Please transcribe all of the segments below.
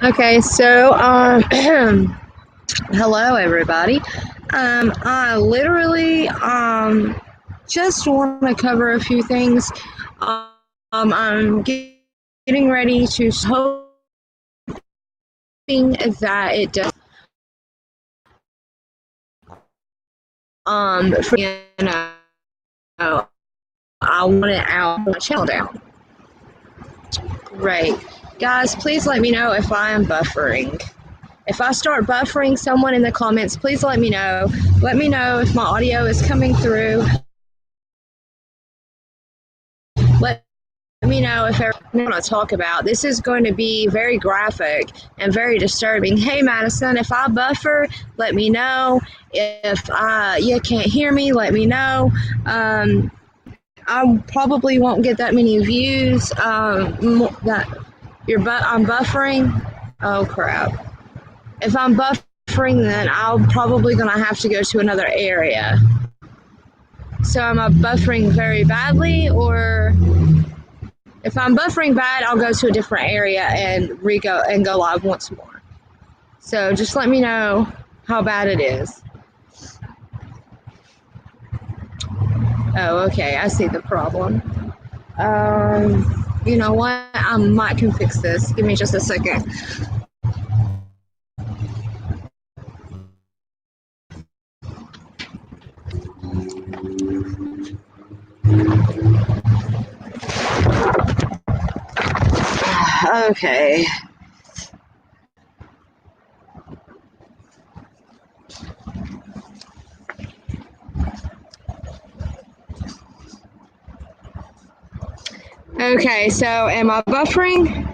Okay, so hello everybody. I literally just want to cover a few things. I'm getting ready to hoping that it does. For, I want it out my channel down. Great, guys. Please let me know if I am buffering. If I start buffering someone in the comments, please let me know. Let me know if my audio is coming through. Let me know if everything I want to talk about. This is going to be very graphic and very disturbing. Hey, Madison, if I buffer, let me know. If you can't hear me, let me know. I probably won't get that many views. I'm buffering. Oh crap! If I'm buffering, then I'm probably gonna have to go to another area. So am I buffering very badly, or if I'm buffering bad, I'll go to a different area and go live once more. So just let me know how bad it is. Oh, okay, I see the problem. You know what? I might can fix this. Give me just a second. Okay. Okay, so am I buffering?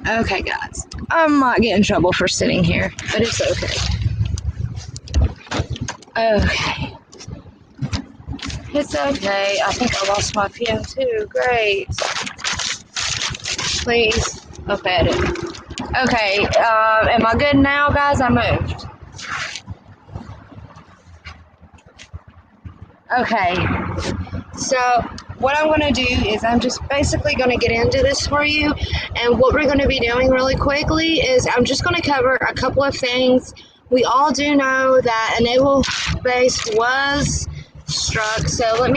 Okay, guys. I might get in trouble for sitting here, but it's okay. Okay. It's okay. I think I lost my pen too. Great. Please. Okay, I didn't. Okay, am I good now, guys? I moved. Okay, so what I'm going to do is I'm just basically going to get into this for you. And what we're going to be doing really quickly is I'm just going to cover a couple of things. We all do know that a naval base was struck. So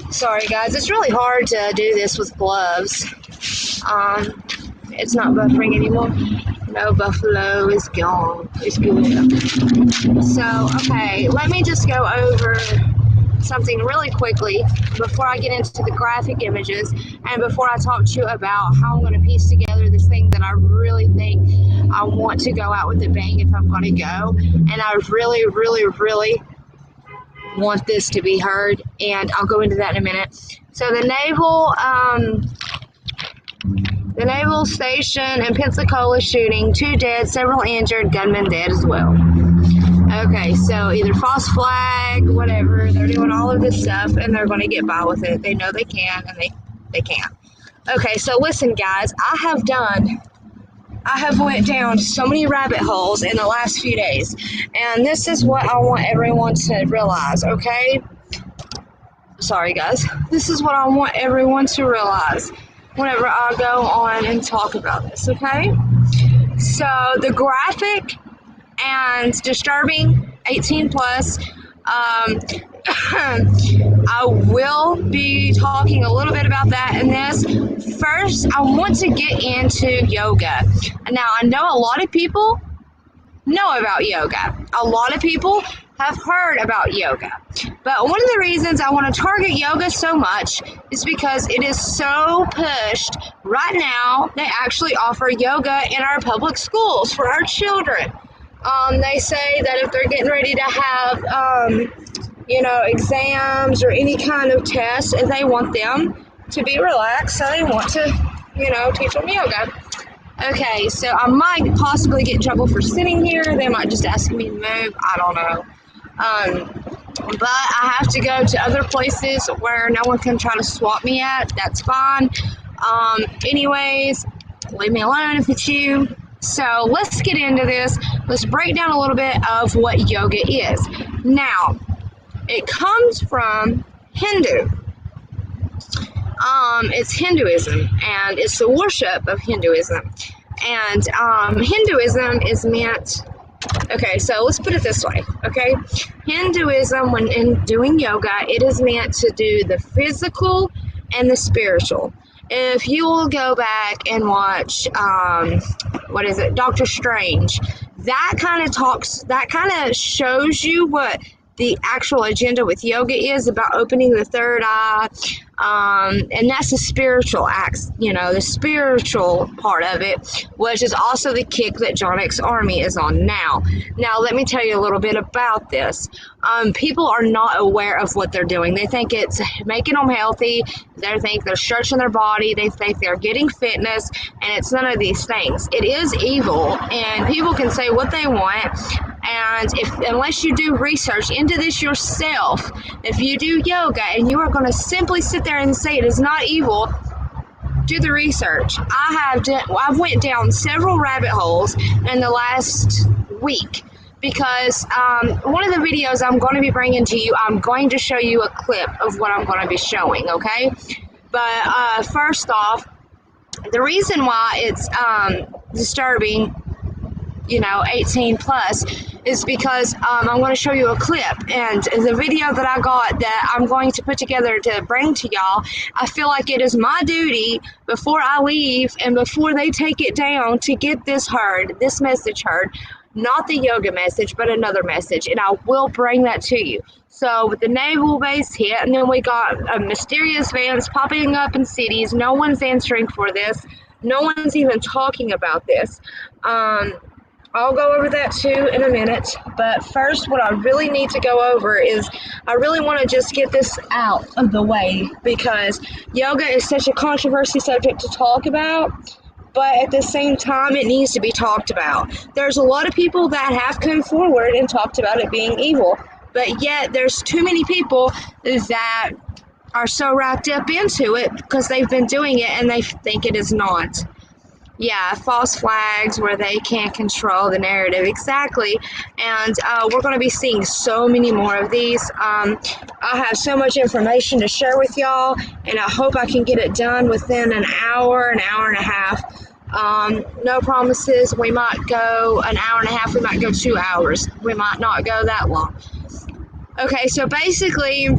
sorry guys, it's really hard to do this with gloves. It's not buffering anymore. No, Buffalo is gone. It's good. So, okay, let me just go over something really quickly before I get into the graphic images and before I talk to you about how I'm going to piece together this thing that I really think I want to go out with a bang if I'm going to go. And I really, really, really want this to be heard, and I'll go into that in a minute. So the naval station in Pensacola shooting, 2 dead, several injured, gunmen dead as well. Okay, so either false flag, whatever, they're doing all of this stuff and they're going to get by with it. They know they can and they can. Okay, so listen guys, I have went down so many rabbit holes in the last few days, and this is what I want everyone to realize, okay? Sorry guys. This is what I want everyone to realize whenever I go on and talk about this, okay? So the graphic and disturbing 18 plus, I will be talking a little bit about that in this. First, I want to get into yoga. Now, I know a lot of people know about yoga. A lot of people have heard about yoga. But one of the reasons I want to target yoga so much is because it is so pushed. Right now, they actually offer yoga in our public schools for our children. They say that if they're getting ready to have, exams or any kind of tests, and they want them to be relaxed, so they want to, teach them yoga. Okay, so I might possibly get in trouble for sitting here. They might just ask me to move. I don't know. But I have to go to other places where no one can try to swap me at. That's fine. Anyways, leave me alone if it's you. So let's get into this. Let's break down a little bit of what yoga is. Now, it comes from Hindu. It's Hinduism, and it's the worship of Hinduism. And Hinduism is meant, okay, so let's put it this way, okay? Hinduism, when in doing yoga, it is meant to do the physical and the spiritual. If you will go back and watch, Doctor Strange, that kind of shows you what the actual agenda with yoga is about opening the third eye. And that's the spiritual acts, the spiritual part of it, which is also the kick that John X Army is on now. Now, let me tell you a little bit about this. People are not aware of what they're doing. They think it's making them healthy. They think they're stretching their body. They think they're getting fitness, and it's none of these things. It is evil, and people can say what they want. And unless you do research into this yourself, if you do yoga and you are going to simply sit there and say it is not evil, do the research. I've went down several rabbit holes in the last week because one of the videos I'm going to be bringing to you, I'm going to show you a clip of what I'm going to be showing, okay? But first off, the reason why it's disturbing, 18 plus, is because I'm going to show you a clip, and the video that I got that I'm going to put together to bring to y'all, I feel like it is my duty before I leave and before they take it down to get this message heard, not the yoga message, but another message, and I will bring that to you. So with the naval base hit, and then we got mysterious vans popping up in cities, no one's answering for this, no one's even talking about this. I'll go over that too in a minute, but first what I really need to go over is I really want to just get this out of the way because yoga is such a controversial subject to talk about, but at the same time it needs to be talked about. There's a lot of people that have come forward and talked about it being evil, but yet there's too many people that are so wrapped up into it because they've been doing it and they think it is not. Yeah, false flags where they can't control the narrative. Exactly. And we're going to be seeing so many more of these. I have so much information to share with y'all, and I hope I can get it done within an hour and a half. No promises. We might go an hour and a half. We might go 2 hours. We might not go that long. Okay, so basically,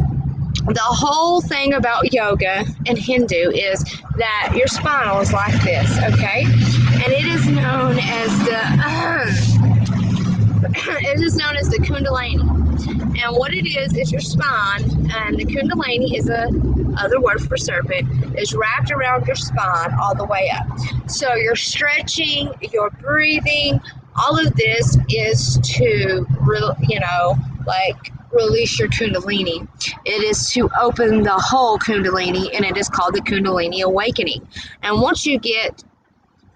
the whole thing about yoga and Hindu is that your spinal is like this, okay? And it is known as the Kundalini. And what it is your spine, and the Kundalini is other word for serpent, is wrapped around your spine all the way up. So you're stretching, you're breathing, all of this is to, release your Kundalini. It is to open the whole Kundalini, and it is called the Kundalini Awakening. And once you get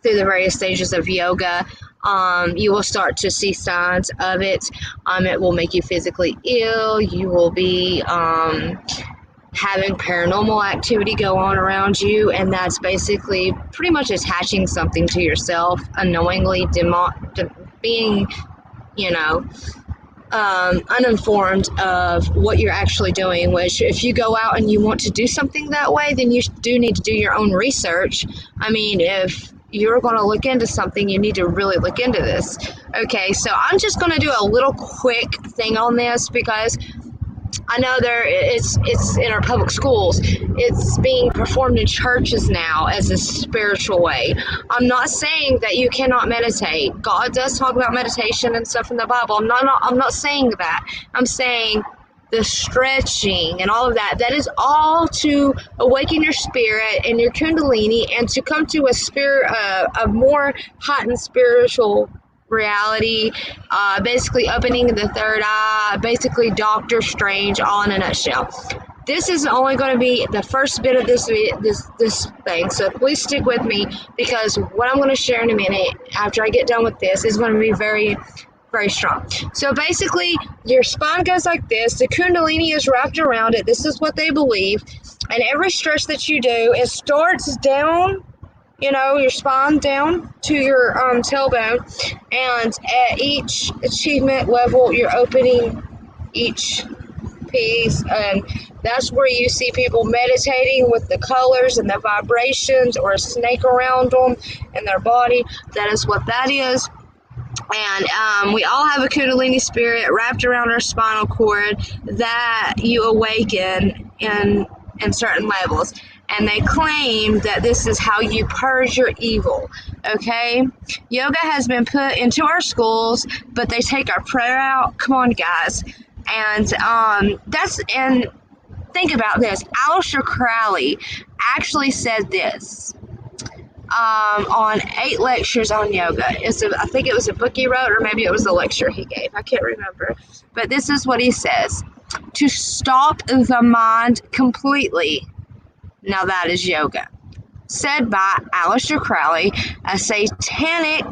through the various stages of yoga, you will start to see signs of it. It will make you physically ill. You will be having paranormal activity go on around you, and that's basically pretty much attaching something to yourself unknowingly, being, uninformed of what you're actually doing, which if you go out and you want to do something that way, then you do need to do your own research. I mean, if you're going to look into something, you need to really look into this. Okay, so I'm just going to do a little quick thing on this because I know it's in our public schools. It's being performed in churches now as a spiritual way. I'm not saying that you cannot meditate. God does talk about meditation and stuff in the Bible. I'm not saying that. I'm saying the stretching and all of that. That is all to awaken your spirit and your Kundalini and to come to a more heightened spiritual reality, basically opening the third eye, basically Doctor Strange, all in a nutshell. This is only going to be the first bit of this thing, so please stick with me because what I'm going to share in a minute after I get done with this is going to be very, very strong. So basically, your spine goes like this. The Kundalini is wrapped around it. This is what they believe. And every stretch that you do, it starts down, your spine down to your tailbone, and at each achievement level, you're opening each piece, and that's where you see people meditating with the colors and the vibrations, or a snake around them in their body. That is what that is. And we all have a Kundalini spirit wrapped around our spinal cord that you awaken in certain levels. And they claim that this is how you purge your evil. Okay? Yoga has been put into our schools, but they take our prayer out. Come on, guys. And think about this. Aleister Crowley actually said this on 8 lectures on yoga. I think it was a book he wrote, or maybe it was a lecture he gave. I can't remember. But this is what he says. To stop the mind completely. Now that is yoga. Said by Aleister Crowley, a satanic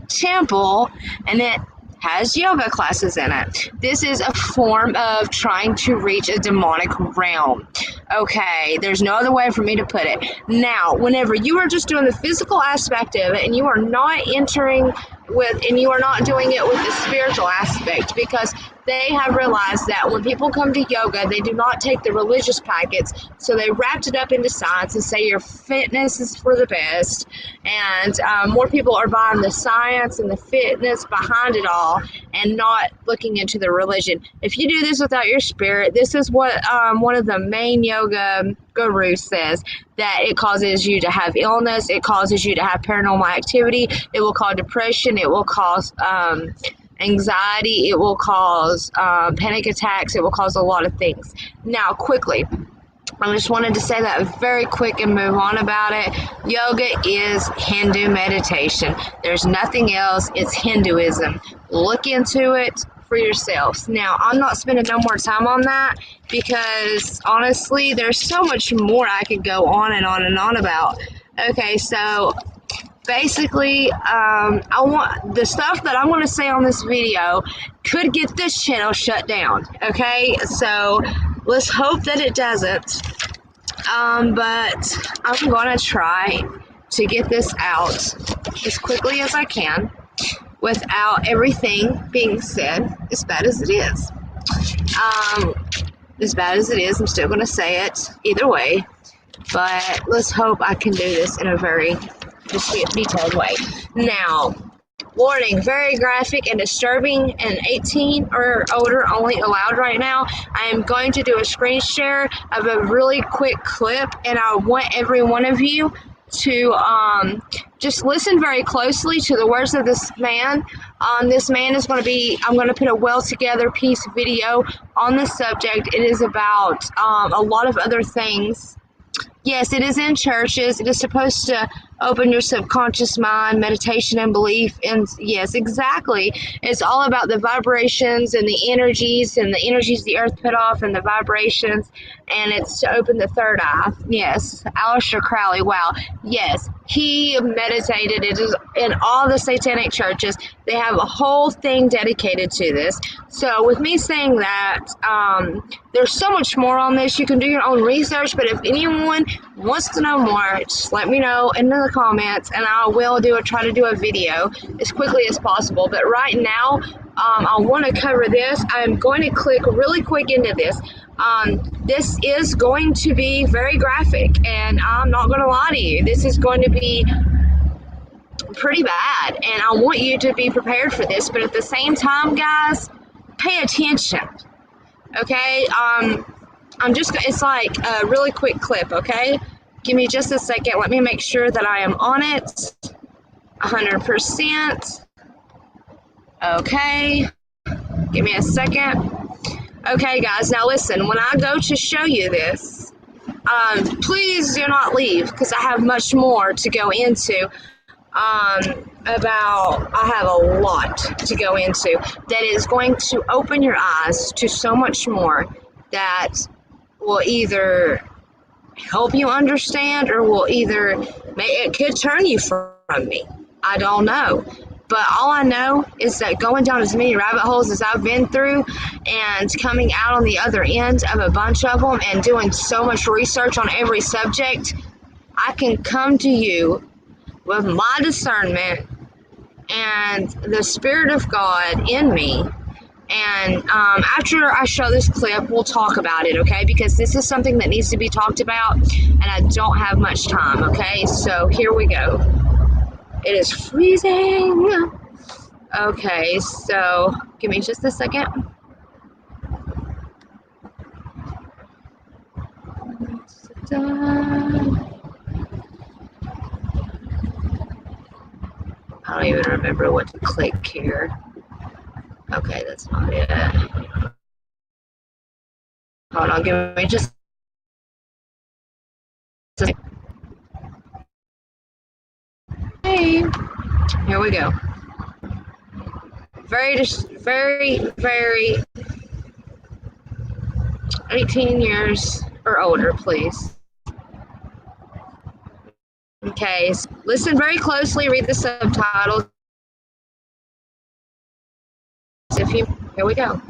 temple, and it has yoga classes in it. This is a form of trying to reach a demonic realm. Okay, there's no other way for me to put it. Now, whenever you are just doing the physical aspect of it, and you are not entering with, and you are not doing it with the spiritual aspect, because they have realized that when people come to yoga, they do not take the religious packets, so they wrapped it up into science and say your fitness is for the best, and more people are buying the science and the fitness behind it all and not looking into the religion. If you do this without your spirit, this is what one of the main yoga gurus says, that it causes you to have illness, it causes you to have paranormal activity, it will cause depression, it will cause anxiety, it will cause panic attacks, it will cause a lot of things. Now, quickly, I just wanted to say that very quick and move on about it. Yoga is Hindu meditation. There's nothing else. It's Hinduism. Look into it for yourselves. Now, I'm not spending no more time on that, because honestly, there's so much more I could go on and on and on about. Okay, so basically, I want the stuff that I'm going to say on this video could get this channel shut down. Okay, so let's hope that it doesn't. But I'm going to try to get this out as quickly as I can without everything being said, as bad as it is. As bad as it is, I'm still going to say it either way. But let's hope I can do this in a very detailed way. Now, warning, very graphic and disturbing, and 18 or older only allowed right now. I am going to do a screen share of a really quick clip, and I want every one of you to just listen very closely to the words of this man. This man is going to be, I'm going to put a well together piece video on the subject. It is about a lot of other things. Yes, it is in churches. It is supposed to open your subconscious mind, meditation and belief. And yes, exactly. It's all about the vibrations and the energies the earth put off, and the vibrations. And it's to open the third eye. Yes, Aleister Crowley. Wow. Yes, he meditated. It is in all the satanic churches. They have a whole thing dedicated to this. So with me saying that, there's so much more on this. You can do your own research, but if anyone wants to know more, just let me know in the comments, and I will try to do a video as quickly as possible. But right now, I want to cover this. I'm going to click really quick into this. This is going to be very graphic, and I'm not going to lie to you. This is going to be pretty bad, and I want you to be prepared for this. But at the same time, guys, pay attention. Okay? It's like a really quick clip, okay? Give me just a second. Let me make sure that I am on it. 100%. Okay. Give me a second. Okay, guys, now listen. When I go to show you this, please do not leave, because I have much more to go into. I have a lot to go into that is going to open your eyes to so much more that will either help you understand, or it could turn you from me. I don't know. But all I know is that going down as many rabbit holes as I've been through, and coming out on the other end of a bunch of them, and doing so much research on every subject, I can come to you with my discernment and the Spirit of God in me, And after I show this clip, we'll talk about it, okay? Because this is something that needs to be talked about, and I don't have much time, okay? So here we go. It is freezing. Okay, so give me just a second. I don't even remember what to click here. Okay, that's not it. Hold on, give me just a second. Hey, here we go. Very 18 years or older, please. Okay, so listen very closely, read the subtitles. Here we go.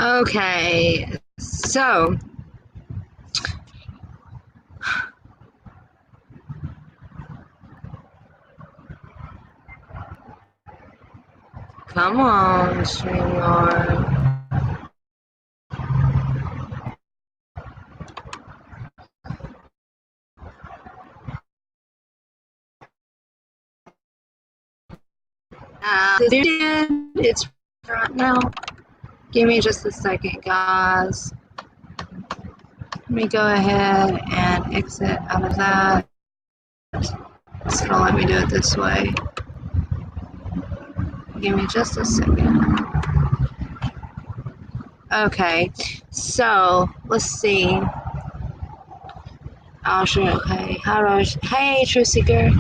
Okay, so come on, StreamYard. It's right now. Give me just a second, guys. Let me go ahead and exit out of that. It's gonna let me do it this way. Give me just a second. Okay, so let's see. I'll show you. Okay, how do I? Hey, Truth Seeker.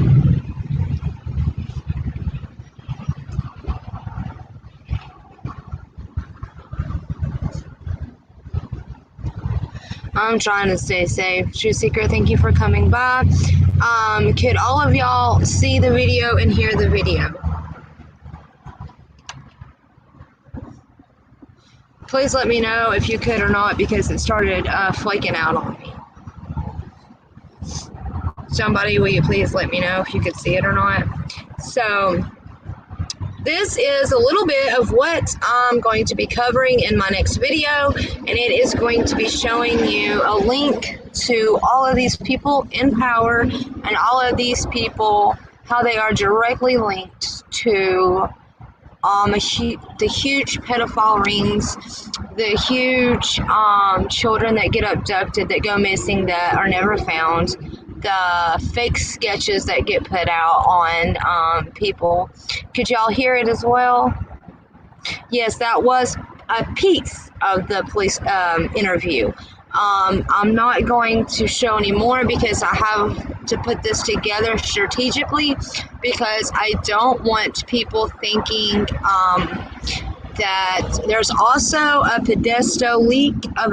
I'm trying to stay safe. Truth Seeker, thank you for coming by. Could all of y'all see the video and hear the video? Please let me know if you could or not, because it started flaking out on me. Somebody, will you please let me know if you could see it or not? So this is a little bit of what I'm going to be covering in my next video, and it is going to be showing you a link to all of these people in power and all of these people, how they are directly linked to the huge pedophile rings, the huge children that get abducted, that go missing, that are never found, the fake sketches that get put out on people. Could y'all hear it as well? Yes, that was a piece of the police interview. I'm not going to show any more because I have to put this together strategically, because I don't want people thinking that there's also a Podesto leak of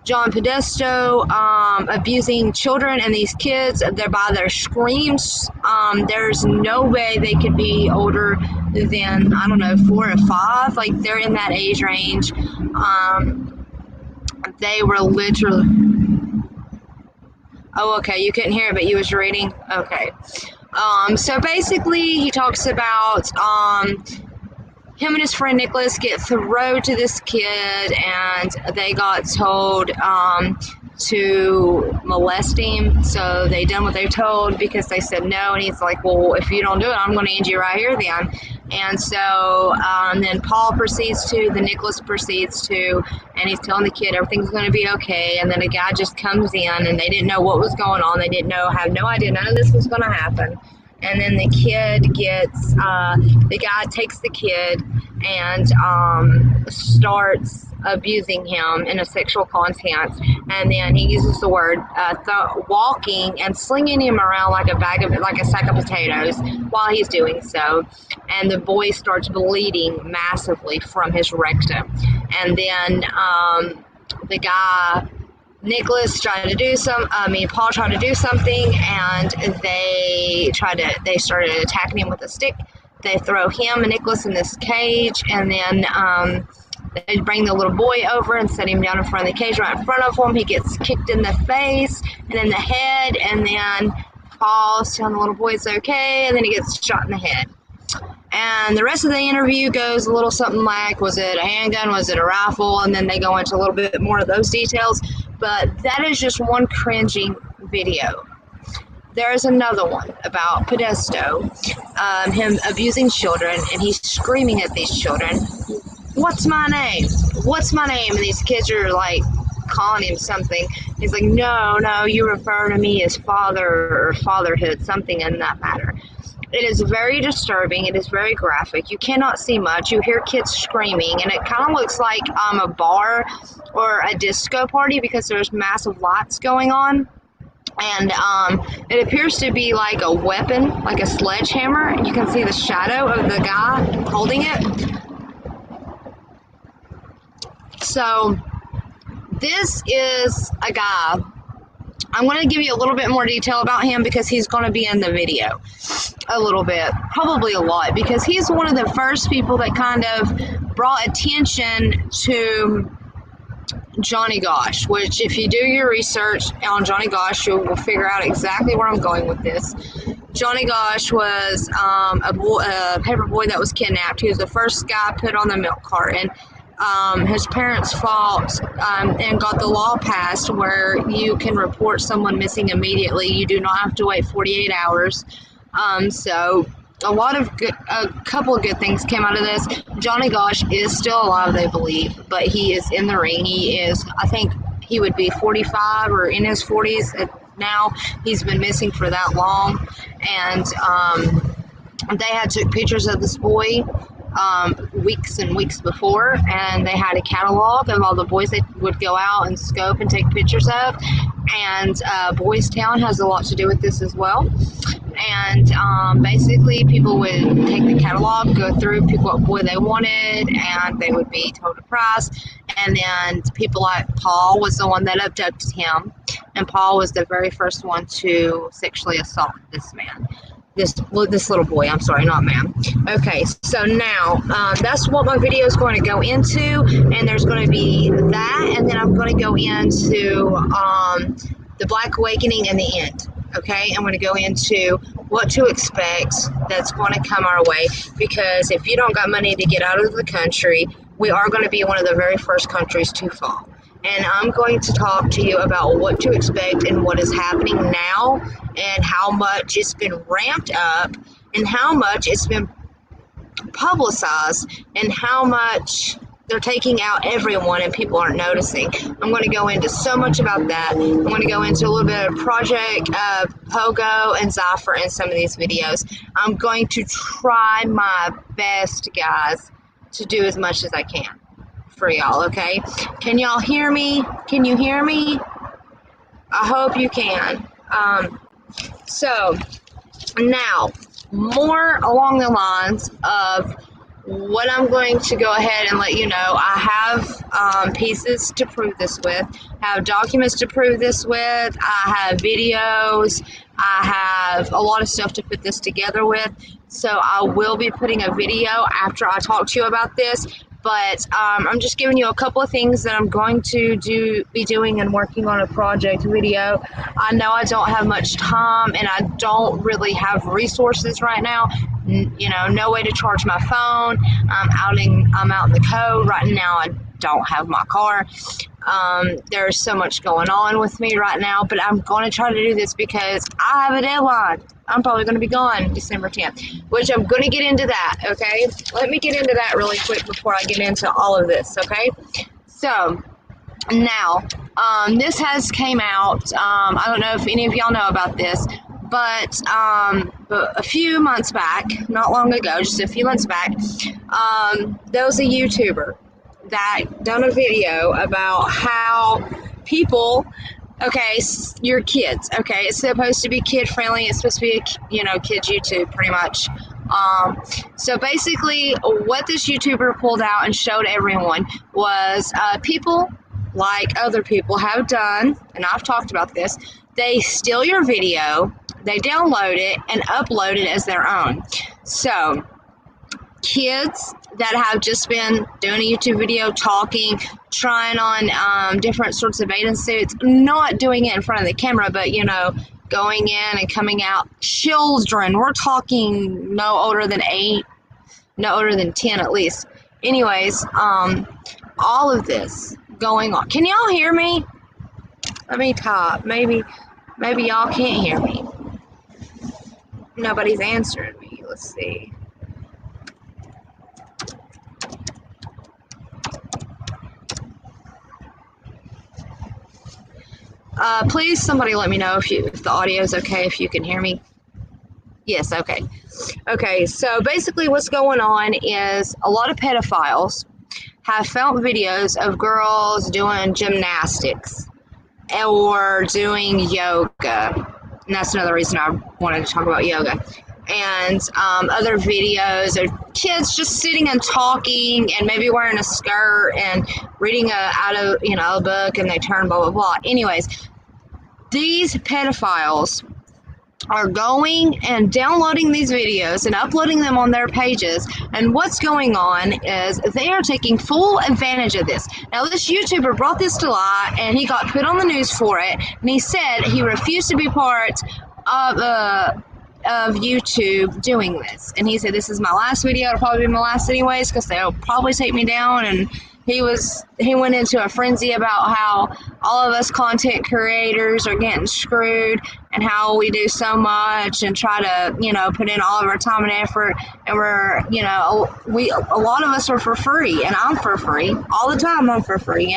John Podesto abusing children, and these kids, they're by their screams. There's no way they could be older than, I don't know, 4 or 5. Like, they're in that age range. They were literally... Oh, okay, you couldn't hear it, but you was reading? Okay. So basically, he talks about him and his friend Nicholas get thrown to this kid, and they got told to molest him. So they done what they told because they said no, and he's like, well, if you don't do it, I'm going to end you right here then. And so then Paul proceeds to, the Nicholas proceeds to, and he's telling the kid everything's going to be okay. And then a guy just comes in, and they didn't know what was going on. They didn't know, have no idea, none of this was going to happen. And then the kid gets, the guy takes the kid and starts abusing him in a sexual content. And then he uses the word walking and slinging him around like a sack of potatoes while he's doing so. And the boy starts bleeding massively from his rectum. And then the guy, Nicholas, Paul tried to do something, and they started attacking him with a stick. They throw him and Nicholas in this cage, and then they bring the little boy over and set him down in front of the cage right in front of him. He gets kicked in the face and in the head, and then Paul's telling the little boy it's okay, and then he gets shot in the head. And the rest of the interview goes a little something like, was it a handgun, was it a rifle? And then they go into a little bit more of those details. But that is just one cringing video. There is another one about Podesto, him abusing children, and he's screaming at these children, what's my name? What's my name? And these kids are like calling him something. He's like, no, you refer to me as father or fatherhood, something in that matter. It is very disturbing. It is very graphic. You cannot see much. You hear kids screaming, and it kind of looks like a bar or a disco party because there's massive lights going on. And it appears to be like a weapon, like a sledgehammer. You can see the shadow of the guy holding it. So this is a guy. I'm going to give you a little bit more detail about him because he's going to be in the video a little bit, probably a lot, because he's one of the first people that kind of brought attention to Johnny Gosch, which if you do your research on Johnny Gosch, you will figure out exactly where I'm going with this. Johnny Gosch was a paper boy that was kidnapped. He was the first guy put on the milk carton. His parents fought and got the law passed where you can report someone missing immediately. You do not have to wait 48 hours. So a couple of good things came out of this. Johnny Gosch is still alive, they believe, but he is in the ring. He is, I think he would be 45 or in his 40s now. He's been missing for that long. And they had took pictures of this boy weeks and weeks before, and they had a catalog of all the boys they would go out and scope and take pictures of. And Boys Town has a lot to do with this as well. And basically people would take the catalog, go through, pick what boy they wanted, and they would be told a price. And then people like Paul was the one that abducted him, and Paul was the very first one to sexually assault this man. This little boy, I'm sorry, not man. Okay, so now that's what my video is going to go into, and there's going to be that, and then I'm going to go into the Black Awakening and the end. Okay, I'm going to go into what to expect that's going to come our way, because if you don't got money to get out of the country, we are going to be one of the very first countries to fall. And I'm going to talk to you about what to expect and what is happening now, and how much it's been ramped up, and how much it's been publicized, and how much they're taking out everyone and people aren't noticing. I'm going to go into so much about that. I'm going to go into a little bit of Project Pogo and Zypher in some of these videos. I'm going to try my best, guys, to do as much as I can for y'all, okay? Can y'all hear me? Can you hear me? I hope you can. So now, more along the lines of what I'm going to go ahead and let you know. I have pieces to prove this with. I have documents to prove this with. I have videos. I have a lot of stuff to put this together with. So I will be putting a video after I talk to you about this. But I'm just giving you a couple of things that I'm going to be doing and working on a project video. I know I don't have much time, and I don't really have resources right now. No way to charge my phone. I'm out in the cold right now. I don't have my car. There's so much going on with me right now, but I'm going to try to do this because I have a deadline. I'm probably going to be gone December 10th, which I'm going to get into that, okay? Let me get into that really quick before I get into all of this, okay? So, now, this has came out. I don't know if any of y'all know about this, but a few months back, not long ago, just a few months back, there was a YouTuber that done a video about how people, okay, your kids, okay, it's supposed to be kid friendly, it's supposed to be kids YouTube pretty much. So basically what this YouTuber pulled out and showed everyone was people like other people have done, and I've talked about this, they steal your video, they download it and upload it as their own. So kids that have just been doing a YouTube video, talking, trying on different sorts of bathing suits, not doing it in front of the camera, but going in and coming out. Children, we're talking no older than 8, no older than 10 at least. Anyways, all of this going on. Can y'all hear me? Let me type. Maybe y'all can't hear me. Nobody's answering me. Let's see. Please, somebody let me know if the audio is okay, if you can hear me. Yes, okay. Okay, so basically what's going on is a lot of pedophiles have found videos of girls doing gymnastics or doing yoga. And that's another reason I wanted to talk about yoga. And other videos of kids just sitting and talking and maybe wearing a skirt and reading out of a book, and they turn blah blah blah. Anyways, these pedophiles are going and downloading these videos and uploading them on their pages. And what's going on is they are taking full advantage of this. Now, this YouTuber brought this to light, and he got put on the news for it. And he said he refused to be part of YouTube doing this. And he said, this is my last video. It'll probably be my last anyways, because they'll probably take me down. And he went into a frenzy about how all of us content creators are getting screwed, and how we do so much and try to, put in all of our time and effort, and we're, a lot of us are for free, and I'm for free all the time. I'm for free,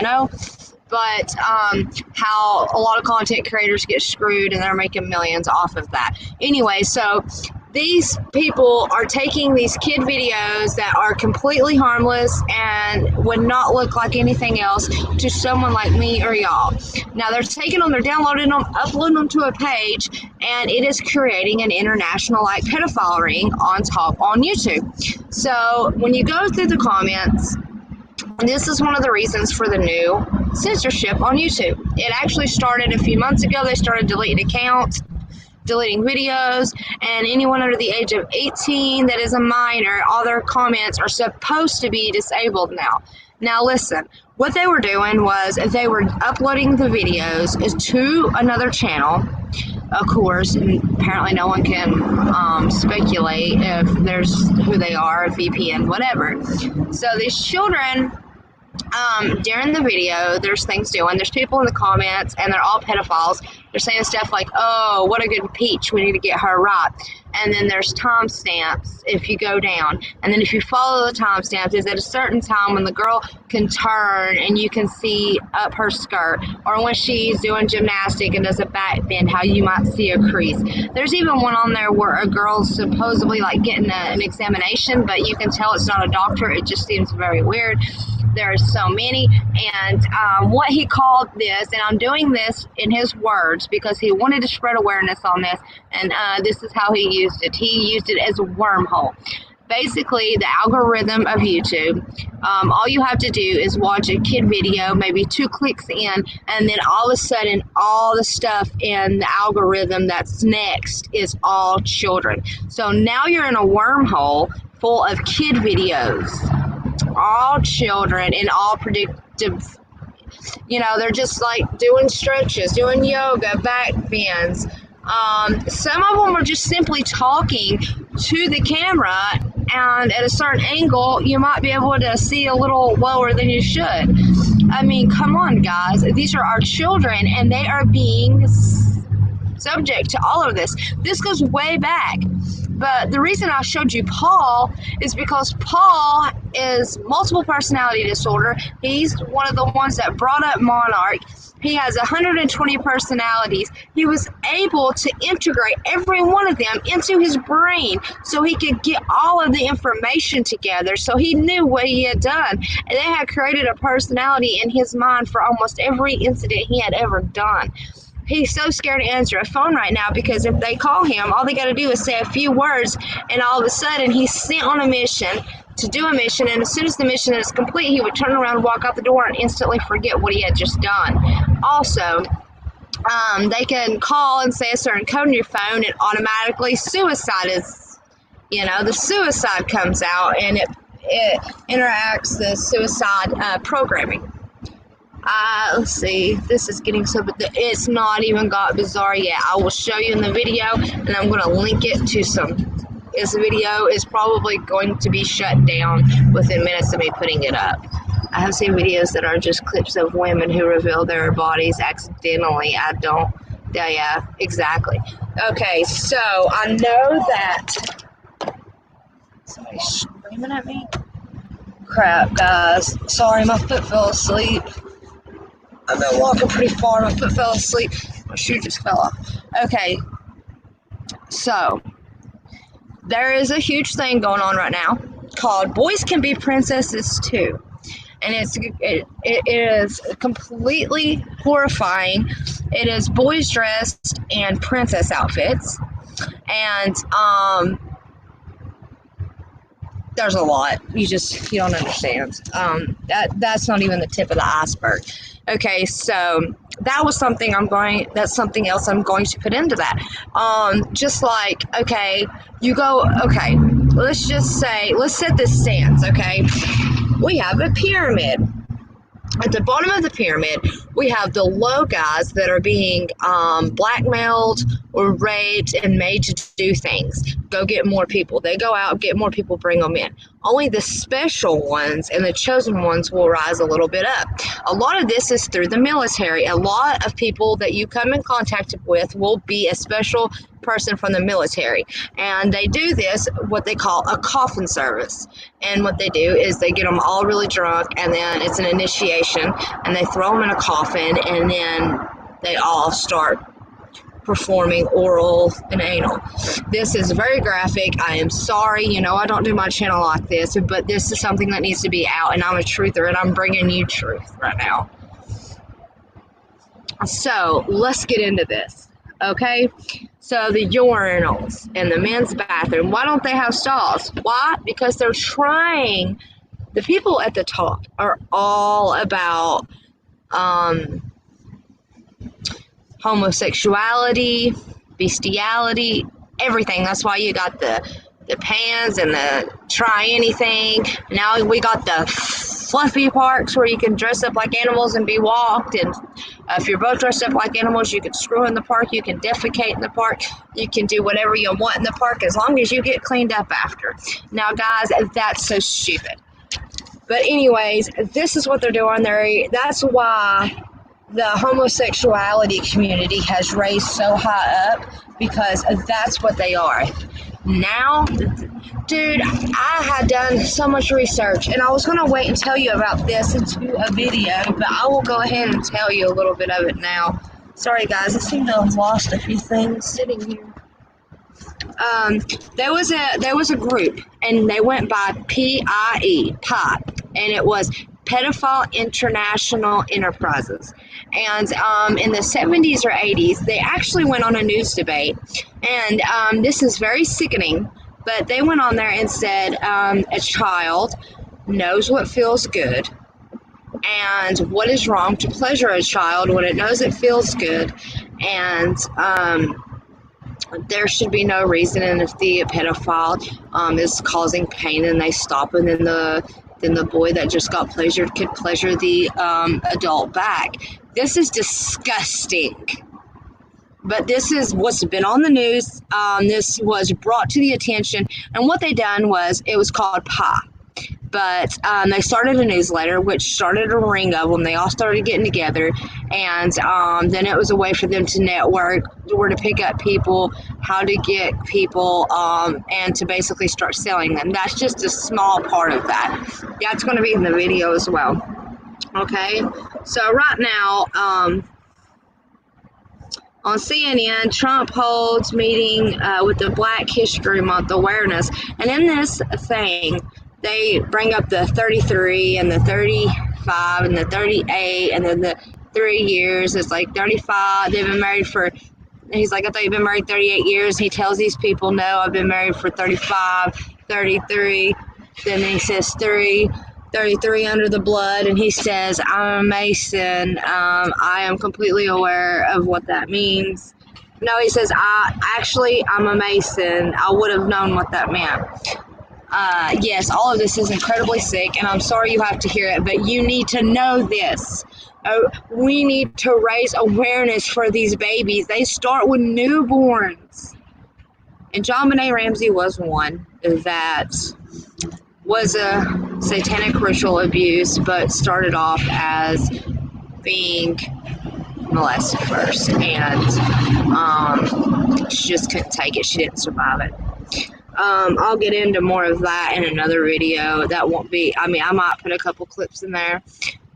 but how a lot of content creators get screwed, and they're making millions off of that. Anyway, so these people are taking these kid videos that are completely harmless and would not look like anything else to someone like me or y'all. Now they're taking them, they're downloading them, uploading them to a page, and it is creating an international pedophile ring on YouTube. So when you go through the comments, this is one of the reasons for the new censorship on YouTube. It actually started a few months ago. They started deleting accounts, deleting videos, and anyone under the age of 18 that is a minor, all their comments are supposed to be disabled now. Now listen, what they were doing was they were uploading the videos to another channel, of course, and apparently no one can speculate if there's who they are, VPN, whatever. So these children, during the video, there's things doing. There's people in the comments, and they're all pedophiles. They're saying stuff like, oh, what a good peach. We need to get her right. And then there's timestamps if you go down. And then if you follow the timestamps, is at a certain time when the girl can turn and you can see up her skirt. Or when she's doing gymnastic and does a back bend, how you might see a crease. There's even one on there where a girl's supposedly getting an examination, but you can tell it's not a doctor. It just seems very weird. There's so many, and what he called this, and I'm doing this in his words because he wanted to spread awareness on this, and this is how he used it. He used it as a wormhole. Basically, the algorithm of YouTube, all you have to do is watch a kid video, maybe 2 clicks in, and then all of a sudden, all the stuff in the algorithm that's next is all children. So now you're in a wormhole full of kid videos. All children and all predictive, they're just doing stretches, doing yoga, back bends. Some of them are just simply talking to the camera, and at a certain angle, you might be able to see a little lower than you should. I mean, come on, guys. These are our children, and they are being subject to all of this. This goes way back. But the reason I showed you Paul is because Paul is multiple personality disorder. He's one of the ones that brought up Monarch. He has 120 personalities. He was able to integrate every one of them into his brain so he could get all of the information together. So he knew what he had done. And they had created a personality in his mind for almost every incident he had ever done. He's so scared to answer a phone right now because if they call him, all they got to do is say a few words, and all of a sudden he's sent on a mission to do a mission, and as soon as the mission is complete, he would turn around, walk out the door, and instantly forget what he had just done. Also, they can call and say a certain code on your phone, and automatically suicide is, the suicide comes out, and it interacts the suicide programming. Let's see, this is getting but it's not even got bizarre yet. I will show you in the video, and I'm going to link it to this video is probably going to be shut down within minutes of me putting it up. I have seen videos that are just clips of women who reveal their bodies accidentally. Yeah, exactly. Okay, so I know that somebody's screaming at me. Crap, guys. Sorry, my foot fell asleep. I've been walking pretty far. My foot fell asleep. My shoe just fell off. Okay. So, there is a huge thing going on right now called Boys Can Be Princesses Too. And it is completely horrifying. It is boys dressed in princess outfits. And, there's a lot. You don't understand. That's not even the tip of the iceberg. Okay, so that's something else I'm going to put into that. Just like, okay, let's set this stance, okay? We have a pyramid. At the bottom of the pyramid, we have the low guys that are being blackmailed or raped and made to do things. Go get more people. They go out, get more people, bring them in. Only the special ones and the chosen ones will rise a little bit up. A lot of this is through the military. A lot of people that you come in contact with will be a special person from the military. And they do this, what they call a coffin service. And what they do is they get them all really drunk, and then it's an initiation, and they throw them in a coffin, and then they all start performing oral and anal. This is very graphic. I am sorry. I don't do my channel like this, but this is something that needs to be out, and I'm a truther, and I'm bringing you truth right now. So let's get into this, okay? So the urinals in the men's bathroom, why don't they have stalls? Why? Because they're trying. The people at the top are all about homosexuality, bestiality, everything. That's why you got the pans and the try anything. Now we got the fluffy parks where you can dress up like animals and be walked. And if you're both dressed up like animals, you can screw in the park. You can defecate in the park. You can do whatever you want in the park as long as you get cleaned up after. Now, guys, that's so stupid. But anyways, this is what they're doing. That's why the homosexuality community has raised so high up, because that's what they are. Now, dude, I had done so much research, and I was going to wait and tell you about this into a video, but I will go ahead and tell you a little bit of it now. Sorry, guys, I seem to have lost a few things sitting here. There was a group, and they went by PIE, and it was Pedophile International Enterprises. And in the 70s or 80s, they actually went on a news debate, and this is very sickening, but they went on there and said a child knows what feels good and what is wrong to pleasure a child when it knows it feels good, and there should be no reason, and if the pedophile is causing pain, then they stop, and then the boy that just got pleasured could pleasure the adult back. This is disgusting. But this is what's been on the news. This was brought to the attention, and what they done was, it was called PI. But they started a newsletter, which started a ring of them. They all started getting together, and then it was a way for them to network, where to pick up people, how to get people, and to basically start selling them. That's just a small part of that. Yeah, it's going to be in the video as well. Okay, so right now, on CNN, Trump holds meeting with the Black History Month awareness, and in this thing, they bring up the 33 and the 35 and the 38 and then the 3 years. It's like 35. They've been married for, he's like, I thought you've been married 38 years. He tells these people, no, I've been married for 35, 33. Then he says 33 under the blood. And he says, I'm a Mason. I am completely aware of what that means. No, he says, I'm a Mason. I would have known what that meant. Yes, all of this is incredibly sick, and I'm sorry you have to hear it, but you need to know this. We need to raise awareness for these babies. They start with newborns. And JonBenet Ramsey was one that was a satanic ritual abuse, but started off as being molested first, and she just couldn't take it. She didn't survive it. I'll get into more of that in another video. That won't be, I might put a couple clips in there.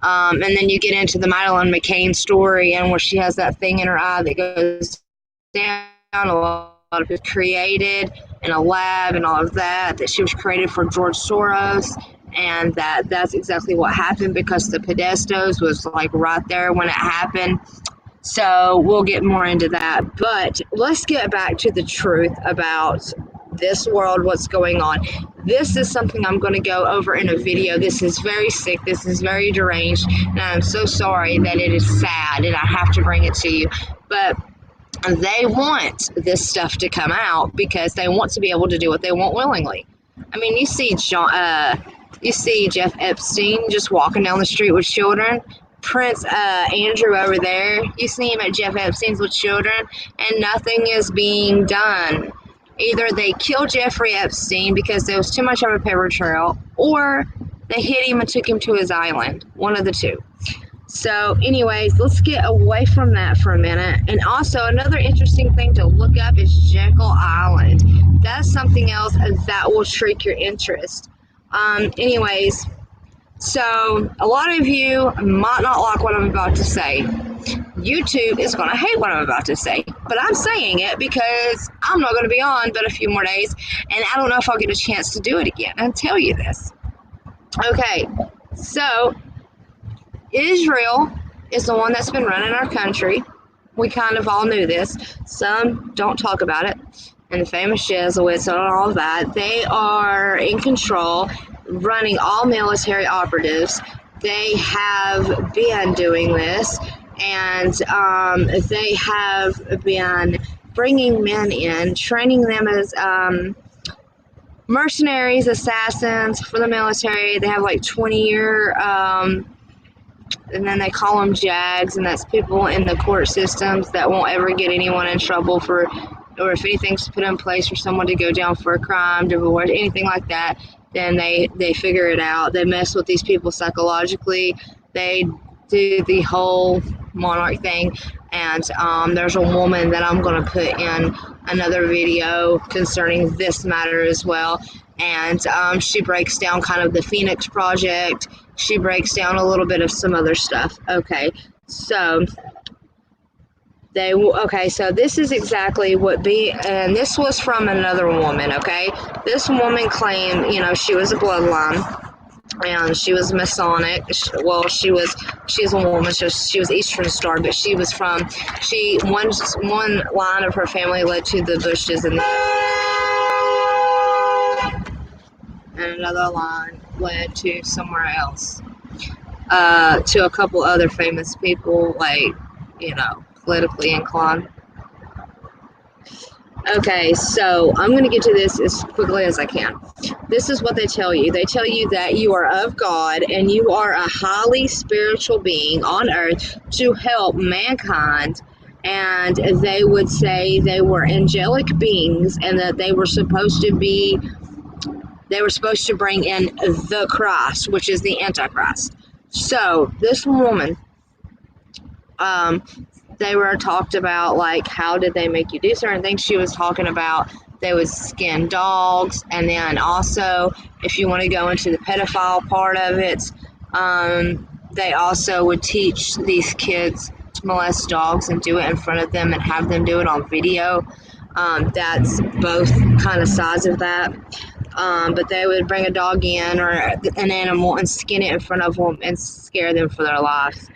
And then you get into the Madeleine McCann story, and where she has that thing in her eye that goes down. A lot of it created in a lab and all of that she was created for George Soros, and that's exactly what happened, because the Podestos was like right there when it happened. So we'll get more into that. But let's get back to the truth about this world, what's going on. This is something I'm going to go over in a video. This is very sick. This is very deranged. And I'm so sorry that it is sad and I have to bring it to you. But they want this stuff to come out because they want to be able to do what they want willingly. I mean, you see Jeff Epstein just walking down the street with children. Prince Andrew over there, you see him at Jeff Epstein's with children, and nothing is being done. Either they killed Jeffrey Epstein because there was too much of a paper trail, or they hit him and took him to his island. One of the two. So anyways, let's get away from that for a minute. And also another interesting thing to look up is Jekyll Island. That's something else that will trick your interest. Anyways, so a lot of you might not like what I'm about to say. YouTube is going to hate what I'm about to say, but I'm saying it because I'm not going to be on but a few more days, and I don't know if I'll get a chance to do it again and tell you this. Okay, so Israel is the one that's been running our country. We kind of all knew this. Some don't talk about it. And the famous Jesuits and all that, they are in control, running all military operatives. They have been doing this, and they have been bringing men in, training them as mercenaries, assassins for the military. They have like 20-year, and then they call them JAGs, and that's people in the court systems that won't ever get anyone in trouble for, or if anything's put in place for someone to go down for a crime, divorce, anything like that, then they figure it out. They mess with these people psychologically. They do the whole monarch thing. And there's a woman that I'm going to put in another video concerning this matter as well. And she breaks down kind of the Phoenix Project. She breaks down a little bit of some other stuff. Okay, so so this is exactly what and this was from another woman, okay? This woman claimed, she was a bloodline, and she was Masonic. Well, she's a woman, so she was Eastern Star, but one line of her family led to the Bushes, and another line led to somewhere else, to a couple other famous people, like, politically inclined. Okay, so I'm going to get to this as quickly as I can. This is what they tell you. They tell you that you are of God and you are a highly spiritual being on earth to help mankind. And they would say they were angelic beings and that they were supposed to bring in the Christ, which is the Antichrist. So this woman, they were talked about, like, how did they make you do certain things. She was talking about they would skin dogs, and then also, if you want to go into the pedophile part of it, they also would teach these kids to molest dogs and do it in front of them and have them do it on video. That's both kind of sides of that. But they would bring a dog in or an animal and skin it in front of them and scare them for their lives.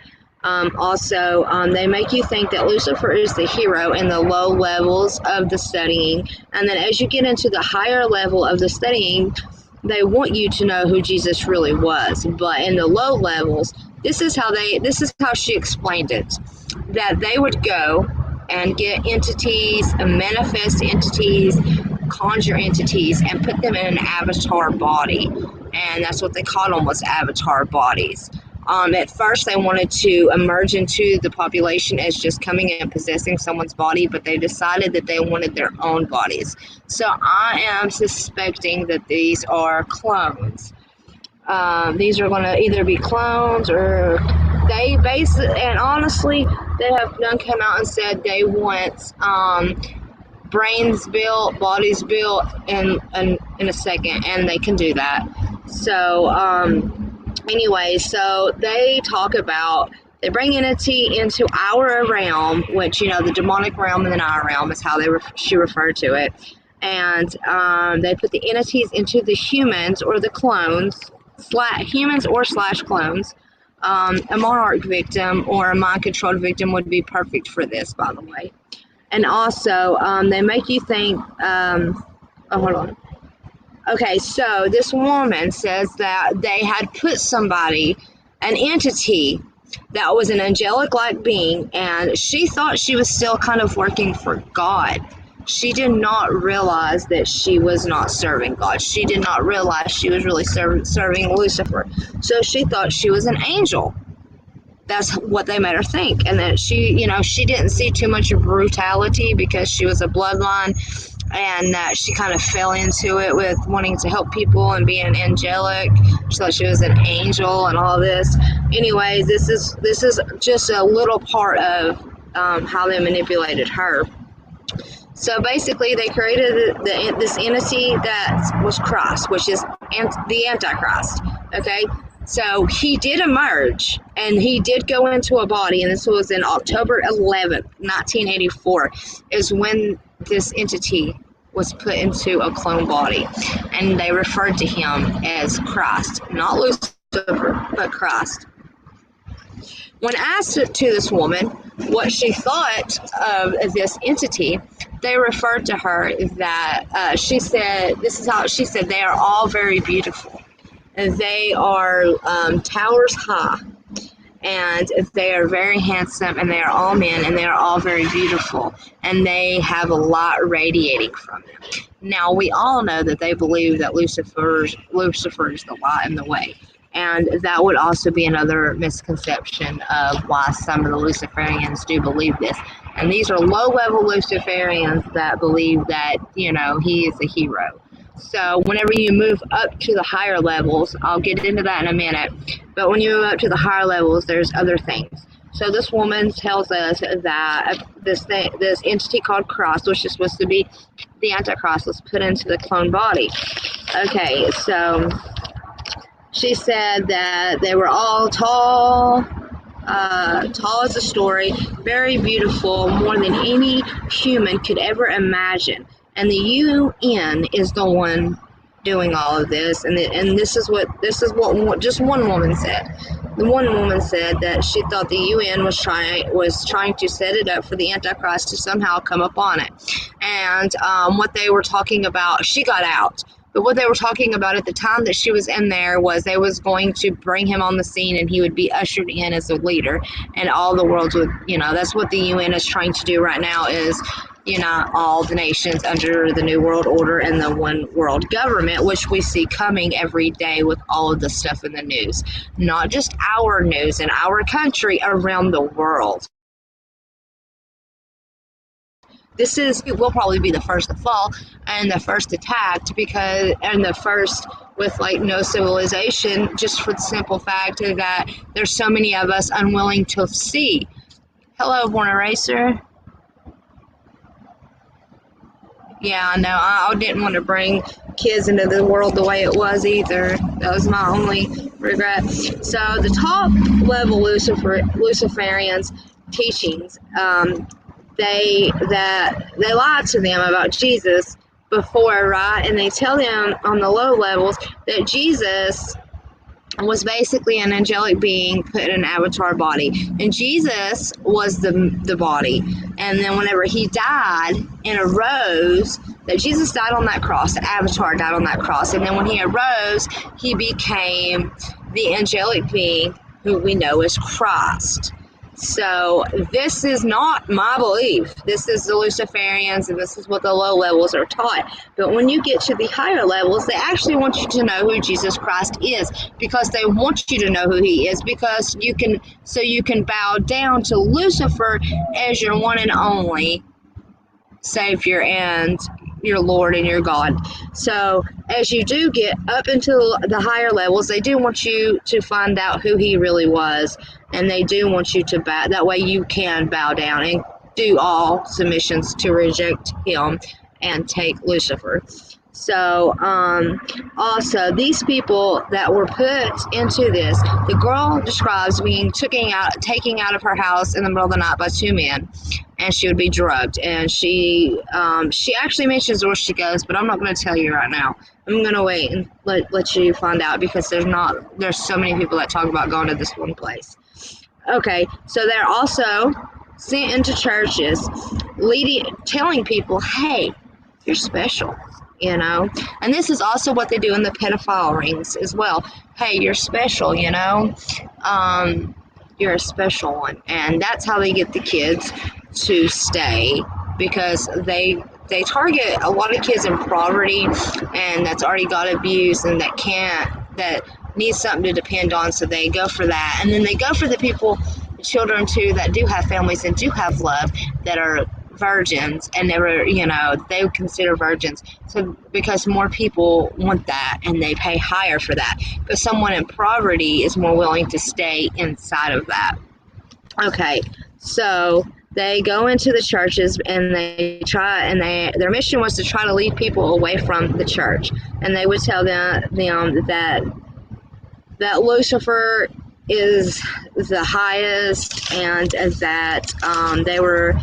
Also, they make you think that Lucifer is the hero in the low levels of the studying, and then as you get into the higher level of the studying, they want you to know who Jesus really was. But in the low levels, this is how she explained it, that they would go and get entities, manifest entities, conjure entities, and put them in an avatar body, and that's what they called them, was avatar bodies. At first, they wanted to emerge into the population as just coming and possessing someone's body, but they decided that they wanted their own bodies. So I am suspecting that these are clones. These are going to either be clones, or they and honestly, they have done come out and said they want brains built, bodies built in a second, and they can do that. So, anyway, so they talk about, they bring entity into our realm, which, the demonic realm and the our realm is how she referred to it. And they put the entities into the humans or the clones, humans or / clones. A monarch victim or a mind-controlled victim would be perfect for this, by the way. And also, they make you think, Okay, so this woman says that they had put somebody, an entity that was an angelic like being, and she thought she was still kind of working for God. She did not realize that she was not serving God. She did not realize she was really serving Lucifer. So she thought she was an angel. That's what they made her think. And that she didn't see too much brutality because she was a bloodline, and she kind of fell into it with wanting to help people and being angelic. She thought she was an angel and all this. Anyways, this is just a little part of how they manipulated her. So basically, they created this entity that was Christ, which is the Antichrist. Okay, so he did emerge, and he did go into a body, and this was in October 11th, 1984, is when this entity was put into a clone body, and they referred to him as Christ, not Lucifer, but Christ. When asked to this woman what she thought of this entity, they referred to her that she said, this is how she said, they are all very beautiful. And they are towers high, and they are very handsome, and they are all men, and they are all very beautiful, and they have a lot radiating from them. Now, we all know that they believe that Lucifer is the light and the way. And that would also be another misconception of why some of the Luciferians do believe this. And these are low-level Luciferians that believe that, he is a hero. So whenever you move up to the higher levels, I'll get into that in a minute, but when you move up to the higher levels, there's other things. So this woman tells us that this entity called Christ, which is supposed to be the Antichrist, was put into the clone body. Okay, so she said that they were all tall as a story, very beautiful, more than any human could ever imagine. And the UN is the one doing all of this, and this is what just one woman said. The one woman said that she thought the UN was trying to set it up for the Antichrist to somehow come upon it. And what they were talking about, she got out. But what they were talking about at the time that she was in there was they was going to bring him on the scene, and he would be ushered in as a leader, and all the worlds would, that's what the UN is trying to do right now, is unite all the nations under the New World Order and the One World Government, which we see coming every day with all of the stuff in the news. Not just our news in our country, around the world. Will probably be the first to fall and the first attacked, and the first with no civilization, just for the simple fact that there's so many of us unwilling to see. Hello, Born Eraser. Yeah, no, I didn't want to bring kids into the world the way it was either. That was my only regret. So the top level Luciferians teachings, they lied to them about Jesus before, right? And they tell them on the low levels that Jesus was basically an angelic being put in an avatar body, and Jesus was the body. And then whenever he died and arose, that Jesus died on that cross, the avatar died on that cross, and then when he arose, he became the angelic being who we know as Christ. So this is not my belief. This is the Luciferians, and this is what the low levels are taught. But when you get to the higher levels, they actually want you to know who Jesus Christ is, because they want you to know who he is, because you can bow down to Lucifer as your one and only Savior and your Lord and your God. So as you do get up into the higher levels, they do want you to find out who he really was, and they do want you to bow. That way you can bow down and do all submissions to reject him and take Lucifer. So also, these people that were put into this, the girl describes being taken out of her house in the middle of the night by two men, and she would be drugged. And she actually mentions where she goes, but I'm not going to tell you right now. I'm going to wait and let you find out, because there's so many people that talk about going to this one place. Okay, so they're also sent into churches, telling people, hey, you're special. you know. And this is also what they do in the pedophile rings as well. Hey, you're special, you know. You're a special one, and that's how they get the kids to stay, because they target a lot of kids in poverty and that's already got abuse and that need something to depend on, so they go for that. And then they go for the children too that do have families and do have love, that are virgins and never, they would consider virgins. So because more people want that and they pay higher for that, because someone in poverty is more willing to stay inside of that. Okay, so they go into the churches and their mission was to try to lead people away from the church. And they would tell them that Lucifer is the highest, and that they were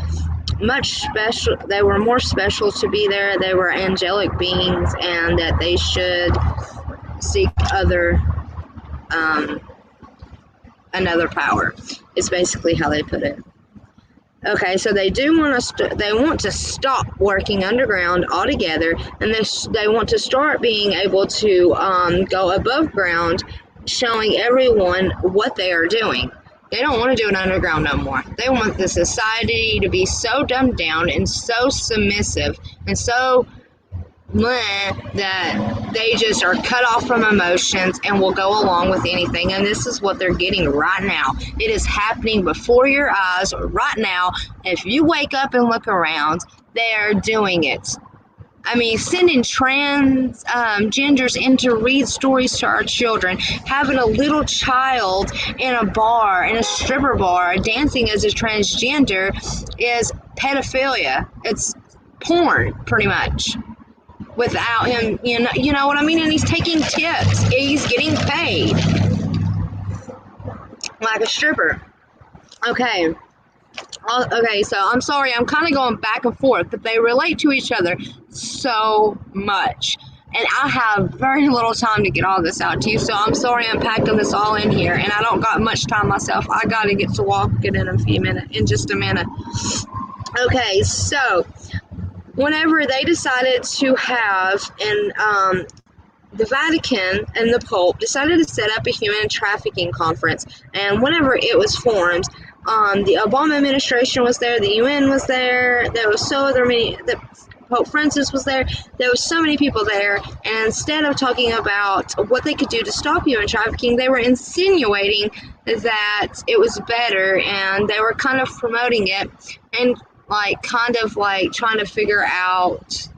more special to be there. They were angelic beings, and that they should seek another power, is basically how they put it. Okay, so they want to stop working underground altogether, and they want to start being able to go above ground, showing everyone what they are doing. They don't want to do it underground no more. They want the society to be so dumbed down and so submissive and so that they just are cut off from emotions and will go along with anything. And this is what they're getting right now. It is happening before your eyes right now. If you wake up and look around, they are doing it. I mean, sending transgenders in to read stories to our children, having a little child in a stripper bar, dancing as a transgender, is pedophilia. It's porn, pretty much. Without him, you know what I mean? And he's taking tips. He's getting paid like a stripper. Okay, so I'm sorry, I'm kind of going back and forth, but they relate to each other so much. And I have very little time to get all this out to you, so I'm sorry I'm packing this all in here, and I don't got much time myself. I got to get to walking in just a minute. Okay, so whenever they decided to have, the Vatican and the Pope decided to set up a human trafficking conference, and whenever it was formed, the Obama administration was there, the UN was there, there was the Pope Francis was there, there was so many people there, and instead of talking about what they could do to stop human trafficking, they were insinuating that it was better, and they were kind of promoting it, and kind of trying to figure out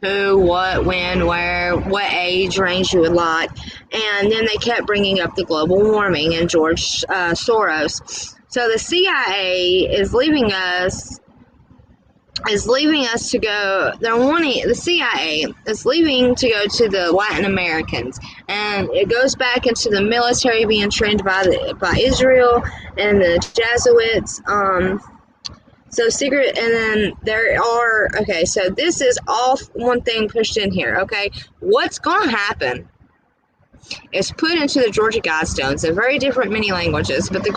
who, what, when, where, what age range you would like. And then they kept bringing up the global warming and George Soros. So the CIA is leaving us to go. The CIA is leaving to go to the Latin Americans, and it goes back into the military being trained by Israel and the Jesuits. So secret, and then there are, okay, so this is all one thing pushed in here, okay? What's going to happen is put into the Georgia Guidestones in very different many languages, but the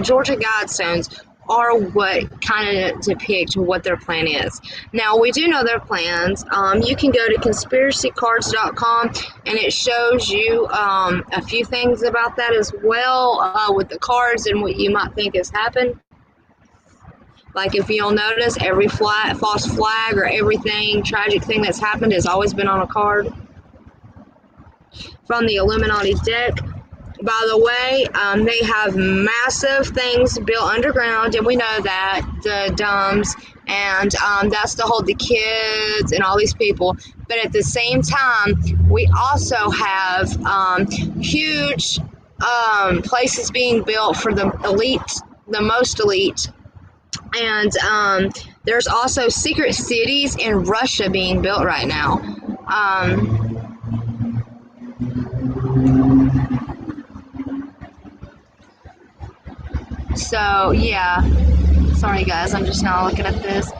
Georgia Guidestones are what kind of depict what their plan is. Now, we do know their plans. You can go to conspiracycards.com, and it shows you a few things about that as well, with the cards and what you might think has happened. Like, if you'll notice, every false flag or everything tragic thing that's happened has always been on a card from the Illuminati deck. By the way, they have massive things built underground, and we know that, the dumbs, and that's to hold the kids and all these people. But at the same time, we also have huge places being built for the elite, the most elite. And there's also secret cities in Russia being built right now. So, yeah. Sorry, guys. I'm just now looking at this.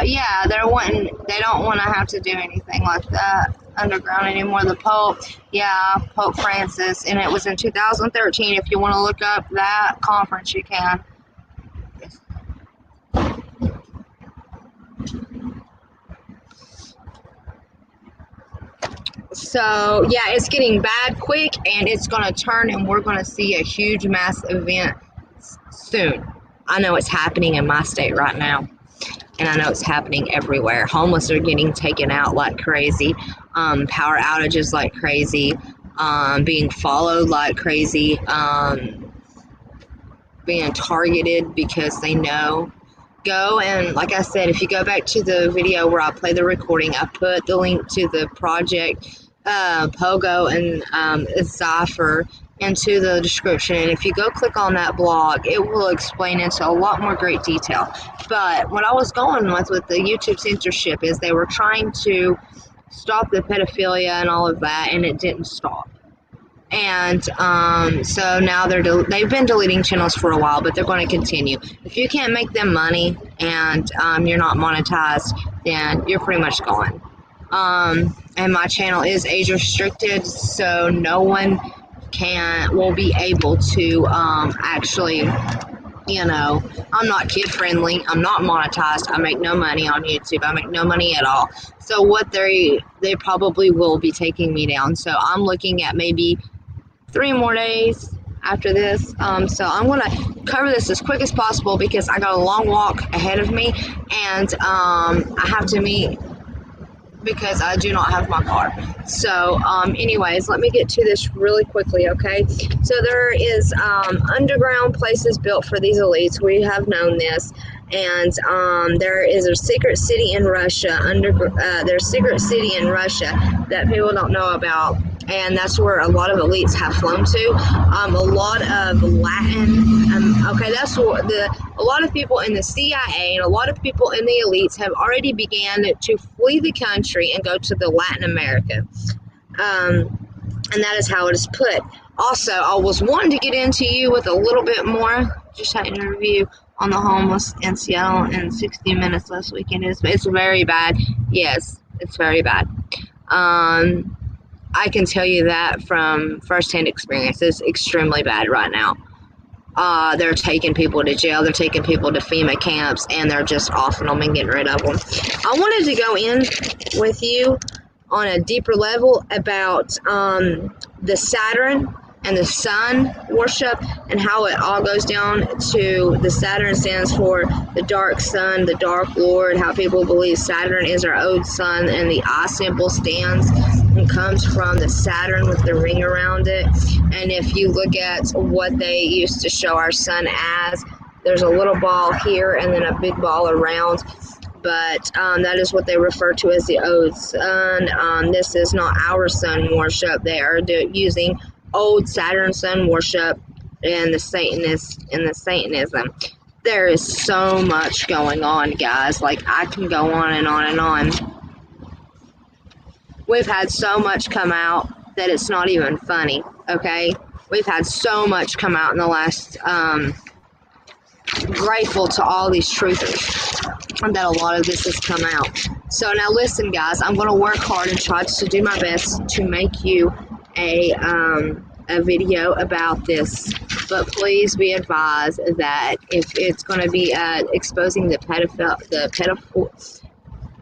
Yeah, they don't want to have to do anything like that underground anymore. The Pope, Pope Francis, and it was in 2013. If you want to look up that conference, you can. So yeah, it's getting bad quick, and it's gonna turn, and we're gonna see a huge mass event soon. I know it's happening in my state right now, and I know it's happening everywhere. Homeless are getting taken out like crazy, power outages like crazy, being followed like crazy, being targeted because they know. Go and, like I said, if you go back to the video where I play the recording, I put the link to the project Pogo and Zephyr into the description, and if you go click on that blog, it will explain into a lot more great detail. But what I was going with the YouTube censorship is they were trying to stop the pedophilia and all of that, and it didn't stop. And so now they've been deleting channels for a while, but they're going to continue. If you can't make them money and you're not monetized, then you're pretty much gone. And my channel is age restricted, so no one will be able to actually, I'm not kid friendly, I'm not monetized, I make no money on YouTube, I make no money at all. So what they probably will be taking me down. So I'm looking at maybe 3 more days after this. So I'm going to cover this as quick as possible because I got a long walk ahead of me, and I have to meet because I do not have my car. So anyways, let me get to this really quickly, okay? So there is underground places built for these elites. We have known this. And there is a secret city in Russia. There's a secret city in Russia that people don't know about, and that's where a lot of elites have flown to. A lot of Latin. That's what a lot of people in the CIA and a lot of people in the elites have already began to flee the country and go to the Latin America. And that is how it is put. Also, I was wanting to get into you with a little bit more. Just had an interview on the homeless in Seattle in 60 Minutes last weekend. It's very bad. Yes, it's very bad. I can tell you that from firsthand experience. It's extremely bad right now. They're taking people to jail. They're taking people to FEMA camps, and they're just offing them and getting rid of them. I wanted to go in with you on a deeper level about the Saturn and the sun worship and how it all goes down to the Saturn stands for the dark sun, the dark lord, how people believe Saturn is our old sun, and the eye symbol stands and comes from the Saturn with the ring around it. And if you look at what they used to show our sun as, there's a little ball here and then a big ball around. But that is what they refer to as the old sun. This is not our sun worship. They are using old Saturn sun worship and the Satanism. There is so much going on, guys. Like, I can go on and on and on. We've had so much come out that it's not even funny, okay? We've had so much come out in the last, grateful to all these truthers that a lot of this has come out. So now listen, guys, I'm going to work hard and try to do my best to make you a video about this, but please be advised that if it's going to be exposing the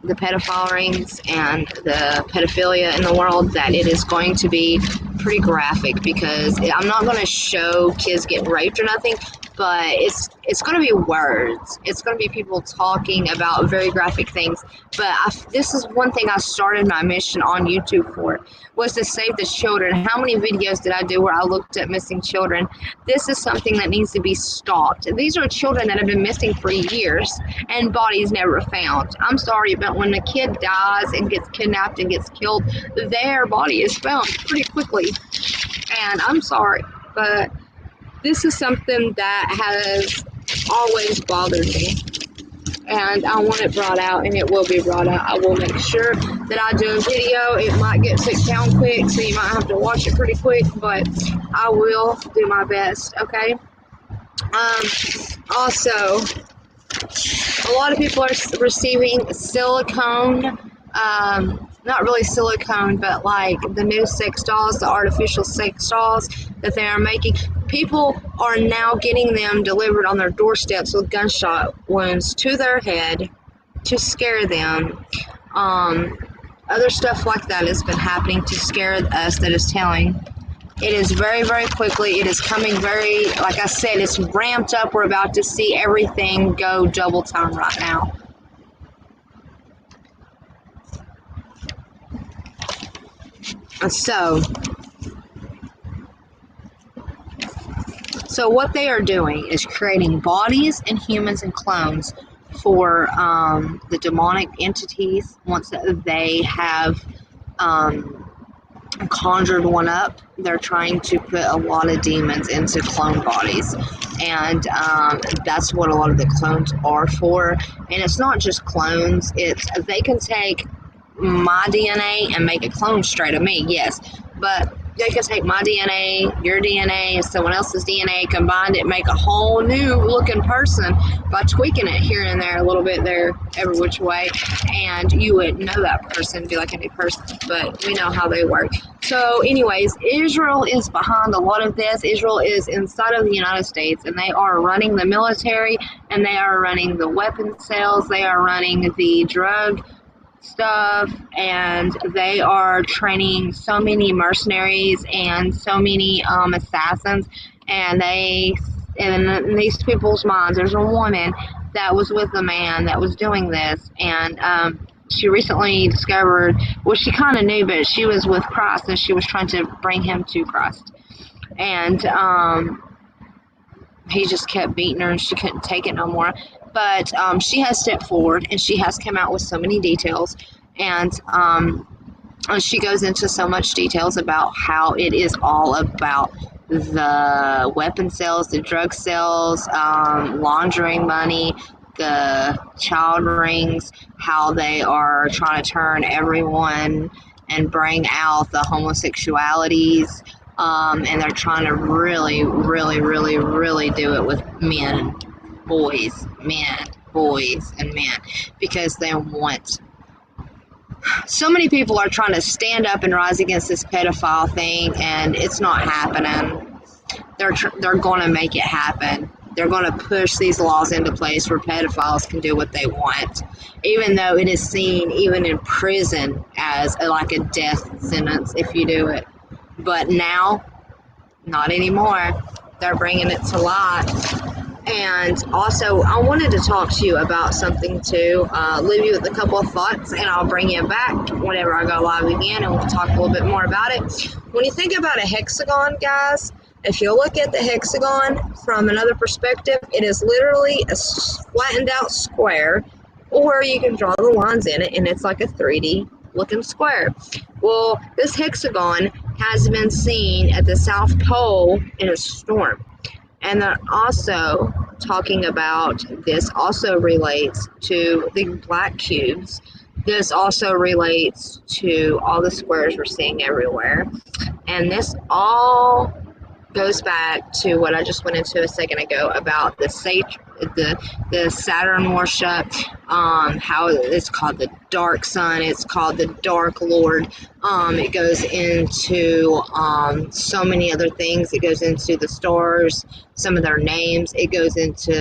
pedophile rings and the pedophilia in the world, that it is going to be pretty graphic, because I'm not going to show kids getting raped or nothing, but it's going to be words. It's going to be people talking about very graphic things. But this is one thing I started my mission on YouTube for, was to save the children. How many videos did I do where I looked at missing children? This is something that needs to be stopped. These are children that have been missing for years and bodies never found. I'm sorry, but when a kid dies and gets kidnapped and gets killed, their body is found pretty quickly. And I'm sorry, but this is something that has always bothered me, and I want it brought out, and it will be brought out. I will make sure that I do a video. It might get took down quick, so you might have to watch it pretty quick, but I will do my best, okay? Also, a lot of people are receiving silicone, not really silicone, but like the new sex dolls, the artificial sex dolls that they are making. People are now getting them delivered on their doorsteps with gunshot wounds to their head to scare them. other stuff like that has been happening to scare us that is telling. It is very, very quickly. It is coming very, like I said, it's ramped up. We're about to see everything go double time right now. And so what they are doing is creating bodies and humans and clones for the demonic entities. Once they have conjured one up, they're trying to put a lot of demons into clone bodies, and that's what a lot of the clones are for. And it's not just clones, it's they can take my DNA and make a clone straight of me, yes, but they can take my DNA, your DNA, someone else's DNA, combine it, make a whole new looking person by tweaking it here and there, a little bit there, every which way, and you would know that person, be like a new person, but we know how they work. So anyways, Israel is behind a lot of this. Israel is inside of the United States, and they are running the military, and they are running the weapon sales, they are running the drug stuff, and they are training so many mercenaries and so many assassins, and in these people's minds, there's a woman that was with a man that was doing this, and she recently discovered, well, she kind of knew, but she was with Christ, and she was trying to bring him to Christ, and he just kept beating her, and she couldn't take it no more. But she has stepped forward, and she has come out with so many details, and she goes into so much details about how it is all about the weapon sales, the drug sales, laundering money, the child rings, how they are trying to turn everyone and bring out the homosexualities, and they're trying to really, really, really, really do it with men, boys, and men, because they want. So many people are trying to stand up and rise against this pedophile thing, and it's not happening. They're going to make it happen. They're going to push these laws into place where pedophiles can do what they want, even though it is seen even in prison as like a death sentence if you do it. But now, not anymore. They're bringing it to light. And also, I wanted to talk to you about something too. Leave you with a couple of thoughts, and I'll bring you back whenever I go live again, and we'll talk a little bit more about it. When you think about a hexagon, guys, if you look at the hexagon from another perspective, it is literally a flattened out square, or you can draw the lines in it, and it's like a 3D looking square. Well, this hexagon has been seen at the South Pole in a storm. And they're also talking about, this also relates to the black cubes. This also relates to all the squares we're seeing everywhere. And this all goes back to what I just went into a second ago about the Saturn worship, how it's called the dark sun, it's called the dark lord. It goes into so many other things. It goes into the stars, some of their names. It goes into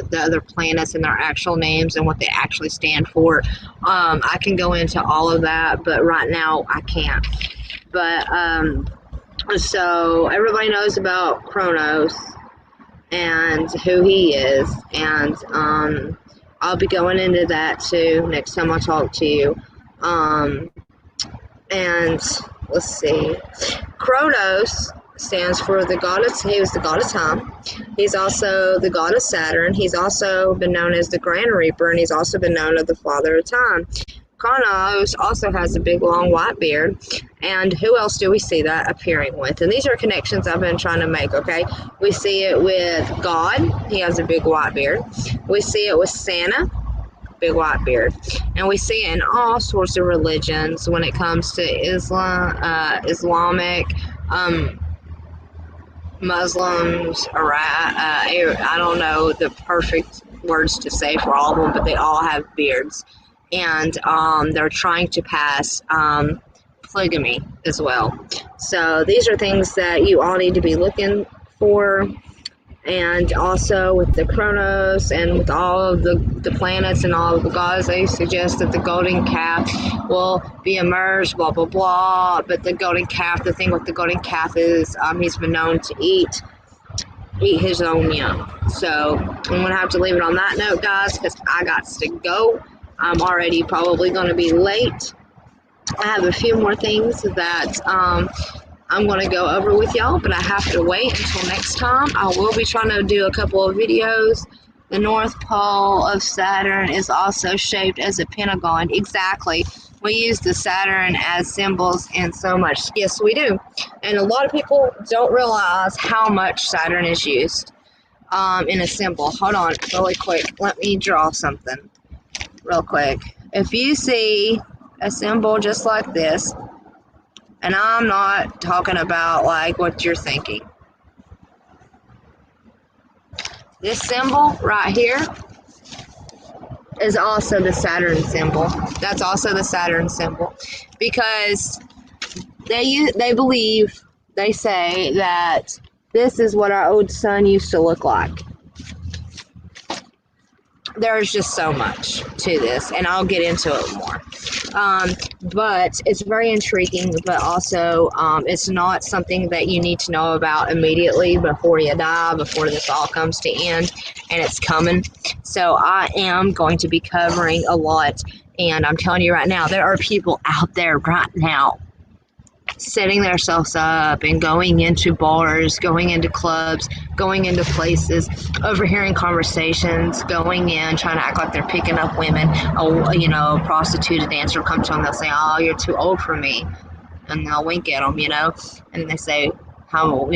the other planets and their actual names and what they actually stand for. I can go into all of that, but right now I can't. But so everybody knows about Kronos and who he is, and I'll be going into that too next time I talk to you. And let's see, Kronos stands for the god of, he was the god of time. He's also the god of Saturn. He's also been known as the Grand Reaper, and he's also been known as the father of time. Kronos also has a big long white beard, and who else do we see that appearing with? And these are connections I've been trying to make, okay? We see it with God, he has a big white beard. We see it with Santa, big white beard. And we see it in all sorts of religions when it comes to Islamic, Muslims, I don't know the perfect words to say for all of them, but they all have beards. And they're trying to pass polygamy as well. So these are things that you all need to be looking for. And also with the Chronos and with all of the planets and all of the gods, they suggest that the golden calf will be emerged, blah, blah, blah. But the golden calf, the thing with the golden calf is he's been known to eat his own young. So I'm going to have to leave it on that note, guys, because I got to go. I'm already probably going to be late. I have a few more things that I'm going to go over with y'all, but I have to wait until next time. I will be trying to do a couple of videos. The North Pole of Saturn is also shaped as a pentagon. Exactly. We use the Saturn as symbols in so much. Yes, we do. And a lot of people don't realize how much Saturn is used in a symbol. Hold on really quick. Let me draw something real quick. If you see a symbol just like this, and I'm not talking about like what you're thinking. This symbol right here is also the Saturn symbol. That's also the Saturn symbol, because they believe, they say that this is what our old sun used to look like. There's just so much to this, and I'll get into it more. But it's very intriguing, but also it's not something that you need to know about immediately before you die, before this all comes to end, and it's coming. So I am going to be covering a lot, and I'm telling you right now, there are people out there right now setting themselves up and going into bars, going into clubs, going into places, overhearing conversations, going in, trying to act like they're picking up women. A prostitute, a dancer comes to them, they'll say, "Oh, you're too old for me," and they'll wink at them, and they say, how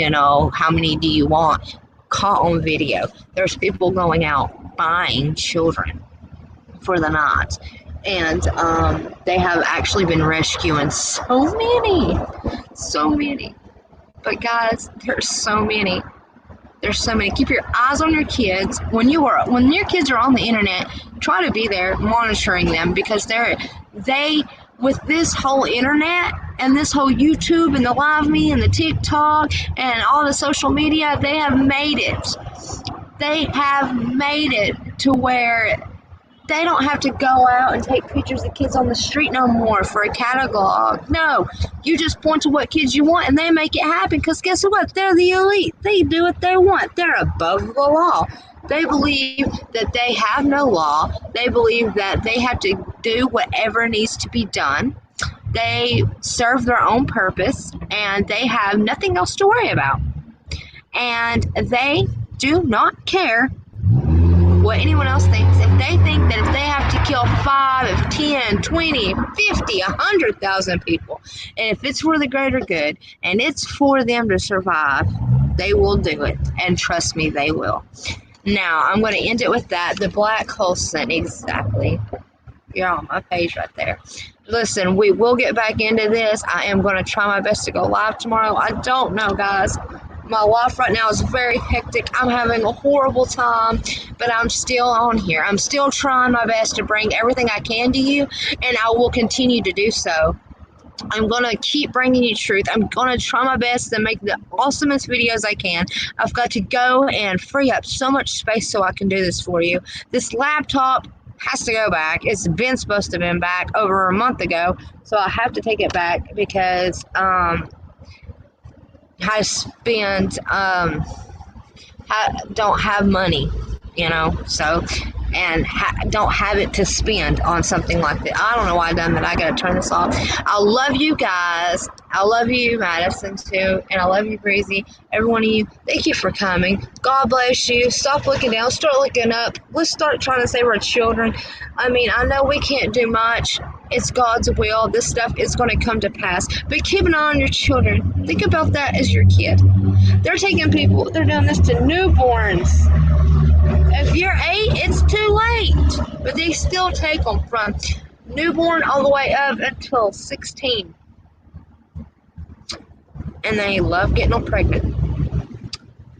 many do you want? Caught on video. There's people going out buying children for the night. And they have actually been rescuing so many. But guys, there's so many. Keep your eyes on your kids. When your kids are on the internet, try to be there monitoring them, because they with this whole internet and this whole YouTube and the Live Me and the TikTok and all the social media, they have made it. They have made it to where they don't have to go out and take pictures of kids on the street no more for a catalog. No, you just point to what kids you want and they make it happen, because guess what? They're the elite. They do what they want. They're above the law. They believe that they have no law. They believe that they have to do whatever needs to be done. They serve their own purpose, and they have nothing else to worry about. And they do not care what anyone else thinks. If they think that if they have to kill 5, 10, 20, 50, 100,000 people, and if it's for the greater good and it's for them to survive, they will do it. And trust me, they will. Now, I'm going to end it with that. The black hole sun, exactly. You're on my page right there. Listen, we will get back into this. I am going to try my best to go live tomorrow. I don't know, guys. My life right now is very hectic. I'm having a horrible time, but I'm still on here. I'm still trying my best to bring everything I can to you, and I will continue to do so. I'm going to keep bringing you truth. I'm going to try my best to make the awesomest videos I can. I've got to go and free up so much space so I can do this for you. This laptop has to go back. It's been supposed to have been back over a month ago, so I have to take it back because I spend don't have money, so don't have it to spend on something like that. I don't know why I done that. I gotta turn this off. I love you guys. I love you, Madison, too, and I love you, Breezy. Every one of you, thank you for coming. God bless you. Stop looking down. Start looking up. Let's start trying to save our children. I mean, I know we can't do much. It's God's will. This stuff is going to come to pass. But keep an eye on your children. Think about that as your kid. They're taking people, they're doing this to newborns. If you're 8, it's too late. But they still take them from newborn all the way up until 16. And they love getting them pregnant.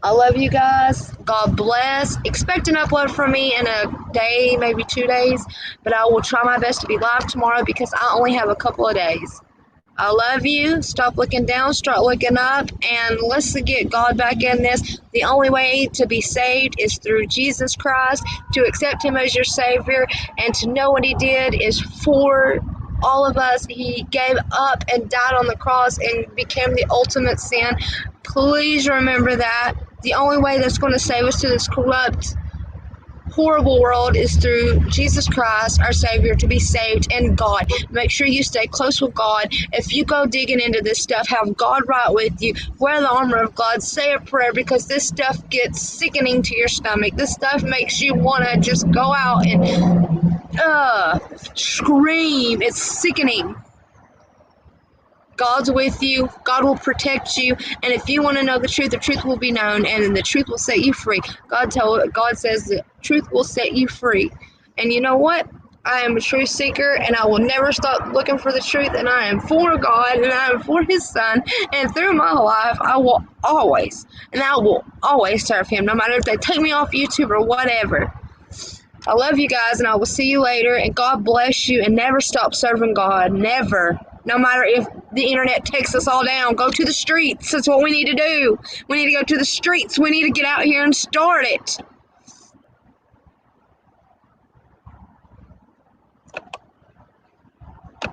I love you guys. God bless. Expect an upload from me in a day, maybe 2 days. But I will try my best to be live tomorrow because I only have a couple of days. I love you. Stop looking down, start looking up, and let's get God back in this. The only way to be saved is through Jesus Christ. To accept Him as your Savior and to know what He did is for all of us. He gave up and died on the cross and became the ultimate sin. Please remember that. The only way that's going to save us to this corrupt, horrible world is through Jesus Christ, our Savior, to be saved and God. Make sure you stay close with God. If you go digging into this stuff, have God right with you. Wear the armor of God. Say a prayer because this stuff gets sickening to your stomach. This stuff makes you want to just go out and scream. It's sickening. God's with you. God will protect you. And if you want to know the truth will be known, and the truth will set you free. God says the truth will set you free. And you know what? I am a truth seeker, and I will never stop looking for the truth. And I am for God, and I am for His Son. And through my life, I will always serve Him, no matter if they take me off YouTube or whatever. I love you guys, and I will see you later. And God bless you, and never stop serving God. Never. No matter if the internet takes us all down, go to the streets. That's what we need to do. We need to go to the streets. We need to get out here and start it.